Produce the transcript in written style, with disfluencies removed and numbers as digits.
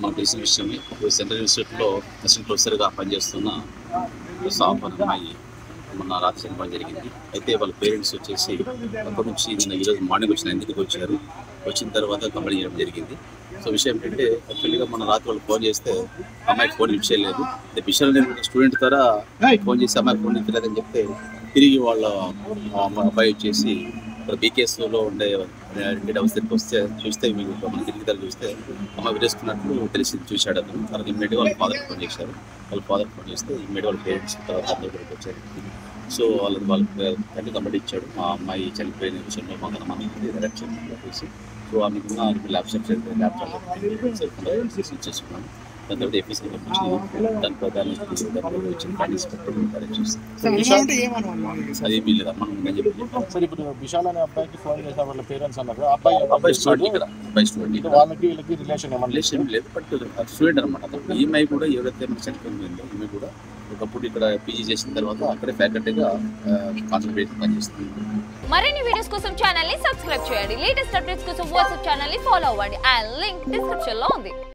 మనకు తెలిసిన విషయమే. సెంట్రల్ యూనివర్సిటీలో అసిస్టెంట్ ప్రొఫెసర్గా పనిచేస్తున్న సాఫ్ అనే అమ్మాయి మొన్న రాత్రి చనిపోవడం జరిగింది. అయితే వాళ్ళ పేరెంట్స్ వచ్చేసి అక్కడి నుంచి ఈరోజు మార్నింగ్ ఇంటికి వచ్చారు. వచ్చిన తర్వాత కంప్లైంట్ చేయడం జరిగింది. సో విషయం ఏంటంటే యాక్చువల్గా మన రాత్రి వాళ్ళు ఫోన్ చేస్తే అమ్మాయికి ఫోన్ లిఫ్ట్ చేయలేదు. విషయం స్టూడెంట్ ద్వారా ఫోన్ చేసి అమ్మాయికి ఫోన్ లిఫ్ట్ లేదని చెప్తే తిరిగి వాళ్ళ అబ్బాయి వచ్చేసి బీకేఎస్లో ఉండే హౌస్ దగ్గరికి చూస్తే మీకు మన తిరిగి దగ్గర చూస్తే అమ్మాయి విడేసుకున్నట్లు చూశాడు అతను. తర్వాత ఇమ్మీడియట్గా వాళ్ళ ఫాదర్ ఫోన్ చేశారు. వాళ్ళ ఫాదర్ ఫోన్ చేస్తే ఇమ్మీడియట్ వాళ్ళ పేరెంట్స్ తర్వాత అందరూ కూడా వచ్చారు. సో వాళ్ళకి తండ్రి కంప్లైంట్ ఇచ్చాడు. మా అమ్మాయి చనిపోయిన విషయంలో మాకు మనకి డైరెక్షన్ చేసి సో ఆమెకున్న ల్యాప్టాప్ చేసుకున్నాను. దాని తర్వాత ఎఫీసీ దాని ప్రధాని అది వీళ్ళు మనం సార్ ఇప్పుడు విశాల్ అనే అబ్బాయికి ఫోన్ చేసిన వాళ్ళ పేరెంట్స్ అన్నారు అబ్బాయి స్టూడెంట్ వాళ్ళకి వీళ్ళకి రిలేషన్ లేదు. బట్ స్టూడెంట్ అనమాట. ఈమె కూడా ఎవరైతే మనకి చనిపోయిందో ఈమె కూడా ఒకప్పుడు ఇక్కడ పీజీ చేసిన తర్వాత అక్కడే ఫ్యాకల్టీగా కాన్సన్ట్రేట్ పనిచేస్తుంది. మరిన్ని వీడియోస్ కోసం ఛానల్ ని సబ్స్క్రైబ్ చేయండి. లేటెస్ట్ అప్డేట్స్ కోసం వాట్సాప్ ఛానల్ ని ఫాలో అవ్వండి. ఆ లింక్ డిస్క్రిప్షన్ లో ఉంది.